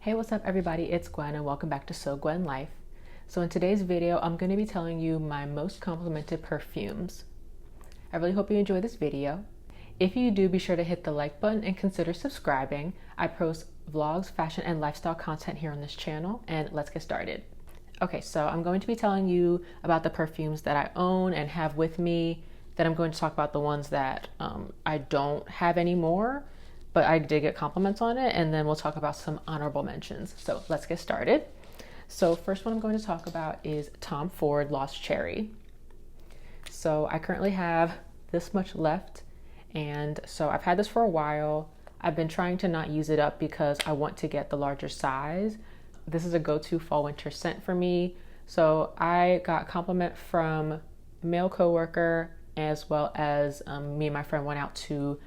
Hey, what's up everybody? It's Gwen and welcome back to So Gwen Life. So in today's video, I'm going to be telling you my most complimented perfumes. I really hope you enjoy this video. If you do, be sure to hit the like button and consider subscribing. I post vlogs, fashion, and lifestyle content here on this channel, and let's get started. Okay, so I'm going to be telling you about the perfumes that I own and have with me. Then I'm going to talk about the ones that I don't have anymore, but I did get compliments on it, and then we'll talk about some honorable mentions. So let's get started. So first one I'm going to talk about is Tom Ford Lost Cherry. So I currently have this much left, and so I've had this for a while. I've been trying to not use it up because I want to get the larger size. This is a go-to fall winter scent for me. So I got a compliment from a male coworker, as well as me and my friend went out to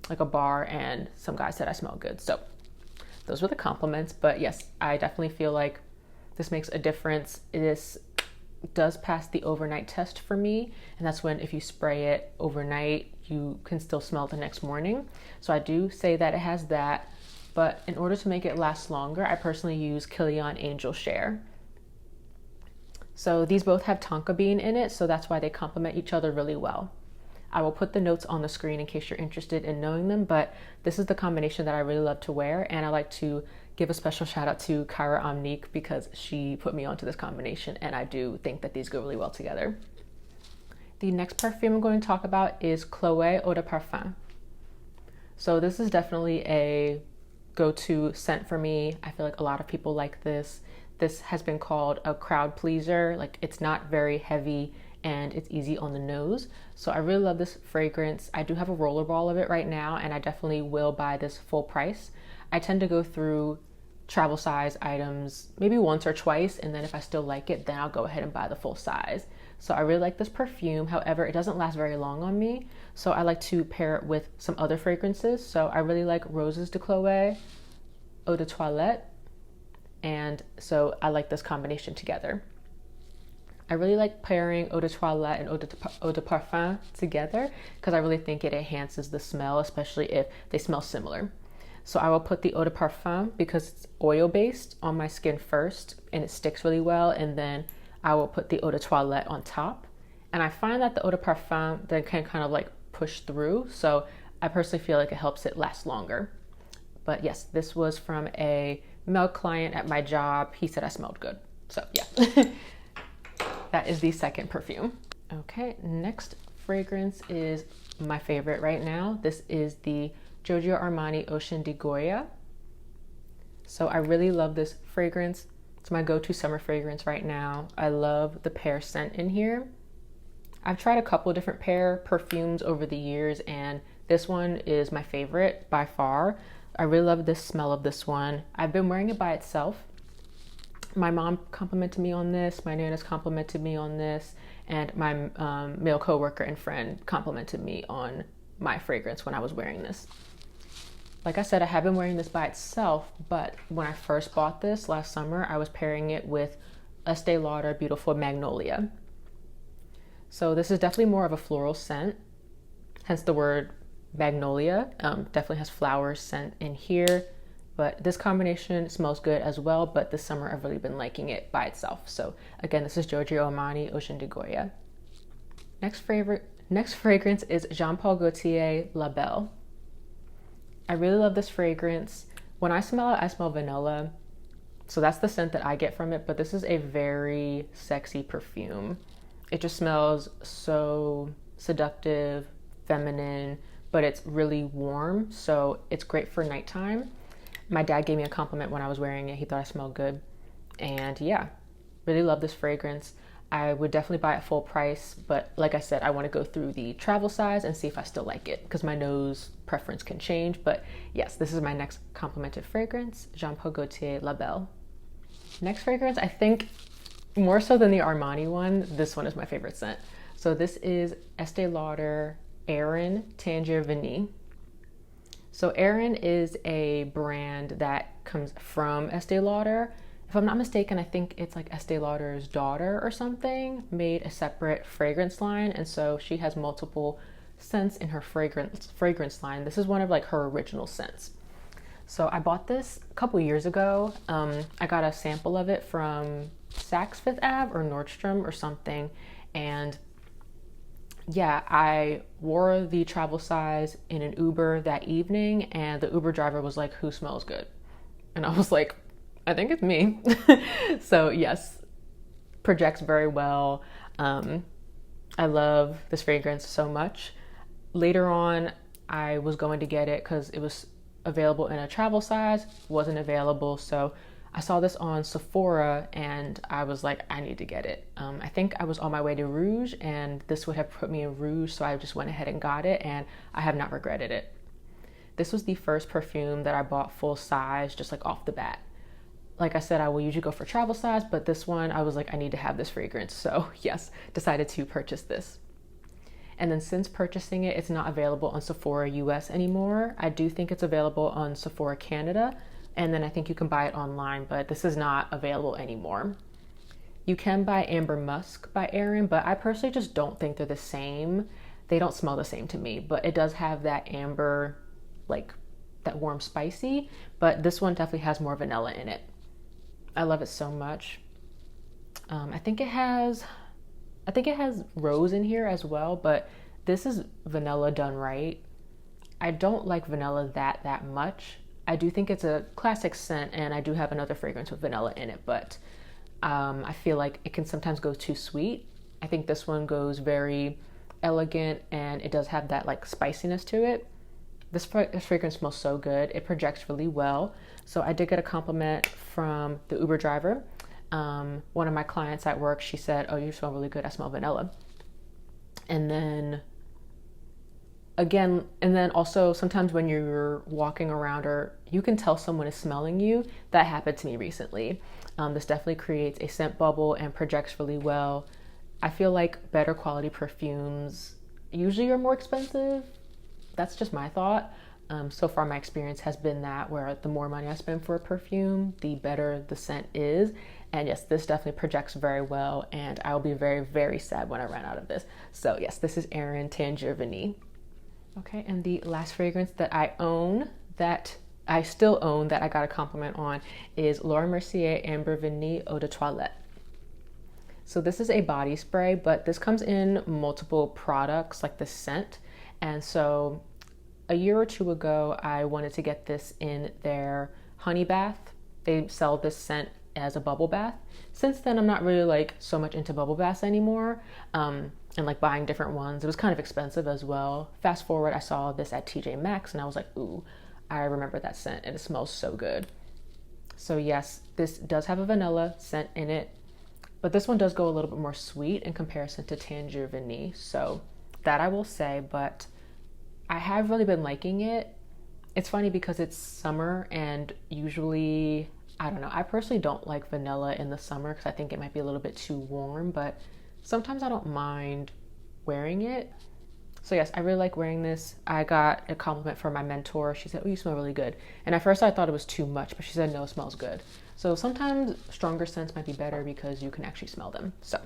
like a bar, and some guy said I smell good. So those were the compliments. But yes, I definitely feel like this makes a difference. This does pass the overnight test for me, and that's when if you spray it overnight, you can still smell it the next morning. So I do say that it has that, but in order to make it last longer, I personally use Kilian Angel Share. So these both have tonka bean in it, so that's why they complement each other really well. I will put the notes on the screen in case you're interested in knowing them, but this is the combination that I really love to wear, and I like to give a special shout out to Kyra Omnique because she put me onto this combination, and I do think that these go really well together. The next perfume I'm going to talk about is Chloé Eau de Parfum. So this is definitely a go-to scent for me. I feel like a lot of people like this. This has been called a crowd pleaser. Like, it's not very heavy and it's easy on the nose. So I really love this fragrance. I do have a rollerball of it right now, and I definitely will buy this full price. I tend to go through travel size items maybe once or twice, and then if I still like it, then I'll go ahead and buy the full size. So I really like this perfume. However, it doesn't last very long on me, so I like to pair it with some other fragrances. So I really like Roses de Chloé, Eau de Toilette, and so I like this combination together. I really like pairing Eau de Toilette and Eau de Parfum together because I really think it enhances the smell, especially if they smell similar. So I will put the Eau de Parfum, because it's oil based, on my skin first and it sticks really well, and then I will put the Eau de Toilette on top. And I find that the Eau de Parfum then can kind of like push through, so I personally feel like it helps it last longer. But yes, this was from a male client at my job. He said I smelled good, so yeah. That is the second perfume. Okay, next fragrance is my favorite right now. This is the Giorgio Armani Ocean di Goya. So I really love this fragrance. It's my go-to summer fragrance right now. I love the pear scent in here. I've tried a couple different pear perfumes over the years, and this one is my favorite by far. I really love the smell of this one. I've been wearing it by itself. My mom complimented me on this, my nana's complimented me on this, and my male coworker and friend complimented me on my fragrance when I was wearing this. Like I said, I have been wearing this by itself, but when I first bought this last summer, I was pairing it with Estee Lauder Beautiful Magnolia. So this is definitely more of a floral scent, hence the word magnolia. Definitely has flower scent in here. But this combination smells good as well, but this summer I've really been liking it by itself. So again, this is Giorgio Armani Ocean di Goya. Next fragrance is Jean Paul Gaultier La Belle. I really love this fragrance. When I smell it, I smell vanilla. So that's the scent that I get from it, but this is a very sexy perfume. It just smells so seductive, feminine, but it's really warm, so it's great for nighttime. My dad gave me a compliment when I was wearing it. He thought I smelled good. And yeah, really love this fragrance. I would definitely buy it full price, but like I said, I want to go through the travel size and see if I still like it, because my nose preference can change. But yes, this is my next complimented fragrance, Jean Paul Gaultier La Belle. Next fragrance, I think more so than the Armani one, this one is my favorite scent. So this is Estee Lauder Erin Tangier Vanille. So Erin is a brand that comes from Estee Lauder. If I'm not mistaken, I think it's like Estee Lauder's daughter or something made a separate fragrance line, and so she has multiple scents in her fragrance line. This is one of like her original scents. So I bought this a couple years ago. I got a sample of it from Saks Fifth Ave or Nordstrom or something. And yeah, I wore the travel size in an Uber that evening, and the Uber driver was like, "Who smells good?" And I was like, "I think it's me." So yes, projects very well. I love this fragrance so much. Later on, I was going to get it because it was available in a travel size, wasn't available. So I saw this on Sephora and I was like, I need to get it. I think I was on my way to Rouge and this would have put me in Rouge. So I just went ahead and got it and I have not regretted it. This was the first perfume that I bought full size, just like off the bat. Like I said, I will usually go for travel size, but this one, I was like, I need to have this fragrance. So yes, decided to purchase this. And then since purchasing it, it's not available on Sephora US anymore. I do think it's available on Sephora Canada. And then I think you can buy it online, but this is not available anymore. You can buy Amber Musk by Erin, but I personally just don't think they're the same. They don't smell the same to me, but it does have that amber, like that warm spicy, but this one definitely has more vanilla in it. I love it so much. I think it has rose in here as well, but this is vanilla done right. I don't like vanilla that much. I do think it's a classic scent, and I do have another fragrance with vanilla in it, but I feel like it can sometimes go too sweet. I think this one goes very elegant, and it does have that like spiciness to it. This fragrance smells so good. It projects really well. So I did get a compliment from the Uber driver. One of my clients at work, she said, "Oh, you smell really good. I smell vanilla." And then also sometimes when you're walking around or you can tell someone is smelling you. That happened to me recently. This definitely creates a scent bubble and projects really well. I feel like better quality perfumes usually are more expensive. That's just my thought. So far my experience has been that where the more money I spend for a perfume, the better the scent is. And yes, this definitely projects very well, and I will be very, very sad when I run out of this. So yes, this is Erin Tangier Vanille. Okay, and the last fragrance that I still own, that I got a compliment on is Laura Mercier Amber Vanille Eau de Toilette. So this is a body spray, but this comes in multiple products, like the scent. And so a year or two ago, I wanted to get this in their honey bath. They sell this scent as a bubble bath. Since then, I'm not really like so much into bubble baths anymore, and like buying different ones. It was kind of expensive as well. Fast forward, I saw this at TJ Maxx and I was like, ooh, I remember that scent and it smells so good. So yes, this does have a vanilla scent in it, but this one does go a little bit more sweet in comparison to Tangier Vanille. So that I will say, but I have really been liking it. It's funny because it's summer and usually, I don't know, I personally don't like vanilla in the summer because I think it might be a little bit too warm, but sometimes I don't mind wearing it. So yes, I really like wearing this. I got a compliment from my mentor. She said, "Oh, you smell really good." And at first I thought it was too much, but she said, "No, it smells good." So sometimes stronger scents might be better because you can actually smell them. So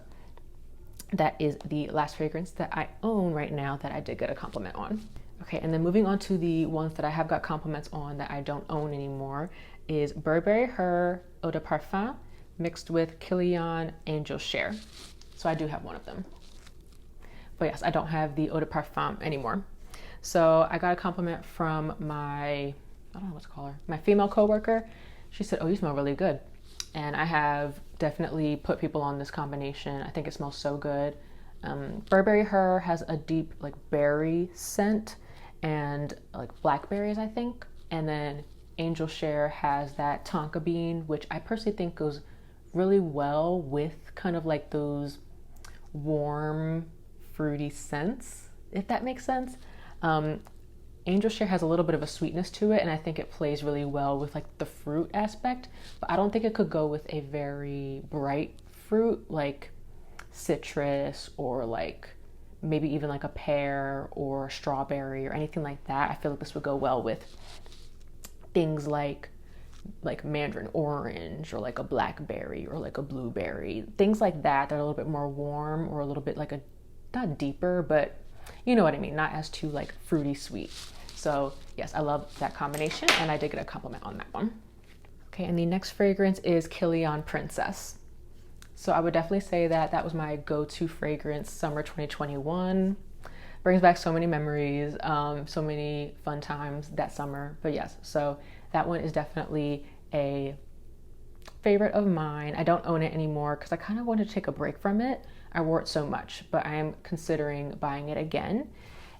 that is the last fragrance that I own right now that I did get a compliment on. Okay, and then moving on to the ones that I have got compliments on that I don't own anymore is Burberry Her Eau de Parfum mixed with Kilian Angel Share. So I do have one of them. But yes, I don't have the Eau de Parfum anymore. So I got a compliment from I don't know what to call her, my female coworker. She said, "Oh, you smell really good." And I have definitely put people on this combination. I think it smells so good. Burberry Her has a deep like berry scent and like blackberries, I think. And then Angel Share has that tonka bean, which I personally think goes really well with kind of like those warm, fruity scents, if that makes sense. Angel Share has a little bit of a sweetness to it, and I think it plays really well with like the fruit aspect, but I don't think it could go with a very bright fruit like citrus or like maybe even like a pear or strawberry or anything like that. I feel like this would go well with things like mandarin orange or like a blackberry or like a blueberry, things like that are a little bit more warm or a little bit like not deeper, but you know what I mean, not as too like fruity sweet. So yes, I love that combination, and I did get a compliment on that one. Okay, and the next fragrance is Kilian Princess. So I would definitely say that that was my go-to fragrance summer 2021. Brings back so many memories, so many fun times that summer. But yes, so that one is definitely a favorite of mine. I don't own it anymore because I kind of wanted to take a break from it. I wore it so much, but I am considering buying it again.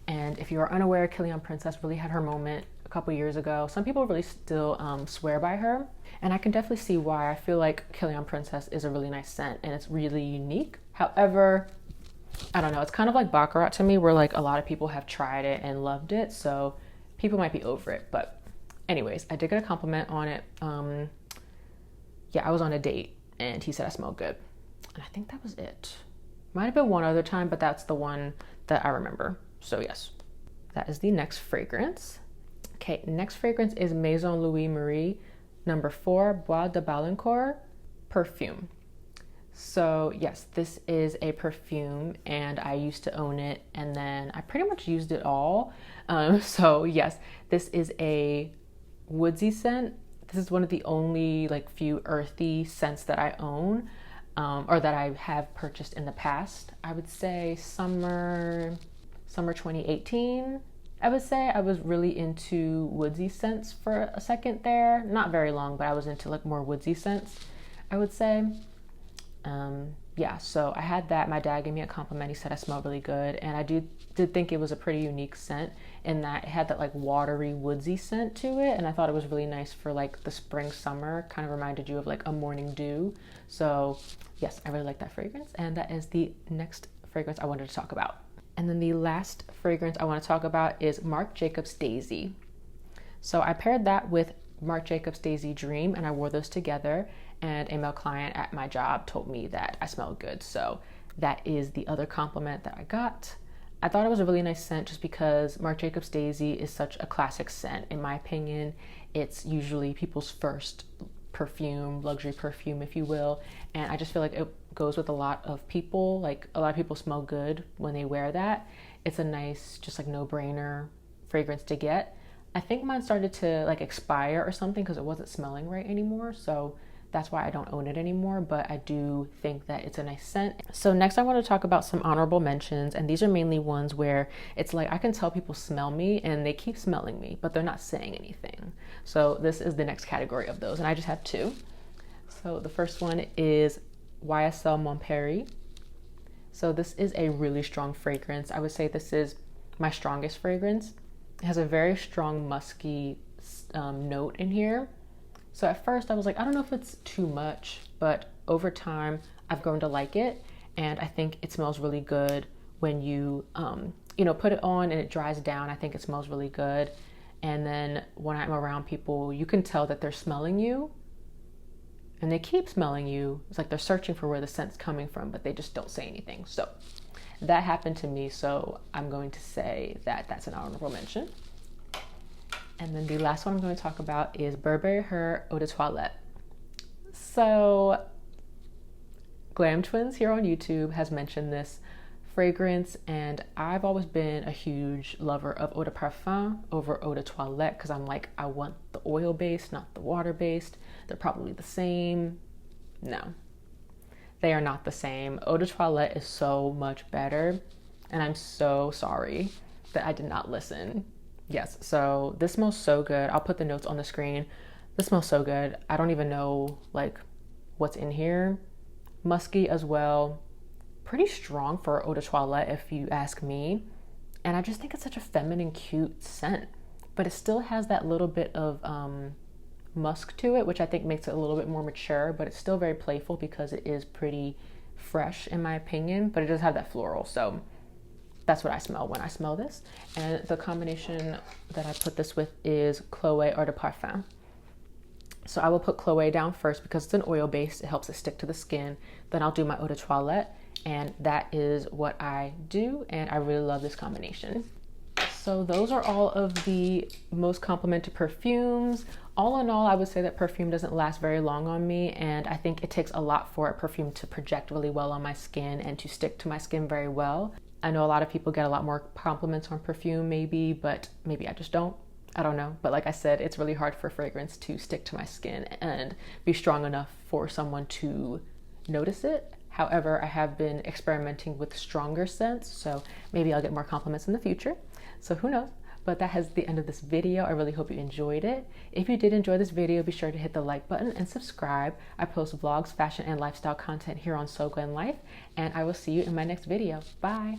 And if you are unaware, Kilian Princess really had her moment a couple years ago. Some people really still swear by her, and I can definitely see why. I feel like Kilian Princess is a really nice scent and it's really unique. However, I don't know, it's kind of like Baccarat to me, where like a lot of people have tried it and loved it, so people might be over it. But anyways, I did get a compliment on it. Yeah, I was on a date and he said I smelled good, and I think that was it. Might have been one other time, but that's the one that I remember. So yes, that is the next fragrance. Okay, next fragrance is Maison Louis Marie number 4 Bois de Balancourt Perfume. So yes, this is a perfume and I used to own it, and then I pretty much used it all. So yes, this is a woodsy scent. This is one of the only like few earthy scents that I own, or that I have purchased in the past. I would say summer 2018. I would say I was really into woodsy scents for a second there. Not very long, but I was into like more woodsy scents, I would say. Yeah, so I had that. My dad gave me a compliment. He said I smelled really good, and I did think it was a pretty unique scent in that it had that like watery woodsy scent to it, and I thought it was really nice for like the spring summer. Kind of reminded you of like a morning dew. So yes, I really like that fragrance, and that is the next fragrance I wanted to talk about. And then the last fragrance I want to talk about is Marc Jacobs Daisy. So I paired that with Marc Jacobs Daisy Dream, and I wore those together, and a male client at my job told me that I smelled good. So that is the other compliment that I got. I thought it was a really nice scent just because Marc Jacobs Daisy is such a classic scent. In my opinion, it's usually people's first perfume, luxury perfume, if you will. And I just feel like it goes with a lot of people. Like a lot of people smell good when they wear that. It's a nice, just like no-brainer fragrance to get. I think mine started to like expire or something because it wasn't smelling right anymore. So that's why I don't own it anymore, but I do think that it's a nice scent. So next I want to talk about some honorable mentions, and these are mainly ones where it's like I can tell people smell me and they keep smelling me, but they're not saying anything. So this is the next category of those, and I just have 2. So the first one is YSL Mon Paris. So this is a really strong fragrance. I would say this is my strongest fragrance. It has a very strong musky note in here. So at first I was like, I don't know if it's too much, but over time I've grown to like it. And I think it smells really good when you, put it on and it dries down. I think it smells really good. And then when I'm around people, you can tell that they're smelling you and they keep smelling you. It's like they're searching for where the scent's coming from, but they just don't say anything. So that happened to me. So I'm going to say that that's an honorable mention. And then the last one I'm going to talk about is Burberry Her Eau de Toilette. So Glam Twins here on YouTube has mentioned this fragrance, and I've always been a huge lover of eau de parfum over eau de toilette because I'm like, I want the oil based, not the water based. They're probably the same. No, they are not the same. Eau de toilette is so much better, and I'm so sorry that I did not listen. Yes, so this smells so good. I'll put the notes on the screen. This smells so good. I don't even know like what's in here. Musky as well. Pretty strong for eau de toilette if you ask me. And I just think it's such a feminine, cute scent. But it still has that little bit of musk to it, which I think makes it a little bit more mature, but it's still very playful because it is pretty fresh in my opinion, but it does have that floral. So that's what I smell when I smell this. And the combination that I put this with is Chloe Eau de Parfum. So I will put Chloe down first because it's an oil base. It helps it stick to the skin. Then I'll do my Eau de Toilette, and that is what I do. And I really love this combination. So those are all of the most complimented perfumes. All in all, I would say that perfume doesn't last very long on me, and I think it takes a lot for a perfume to project really well on my skin and to stick to my skin very well. I know a lot of people get a lot more compliments on perfume maybe, but maybe I just don't. I don't know. But like I said, it's really hard for fragrance to stick to my skin and be strong enough for someone to notice it. However, I have been experimenting with stronger scents, so maybe I'll get more compliments in the future. So who knows? But that has the end of this video. I really hope you enjoyed it. If you did enjoy this video, be sure to hit the like button and subscribe. I post vlogs, fashion, and lifestyle content here on So Gwen Life, and I will see you in my next video. Bye.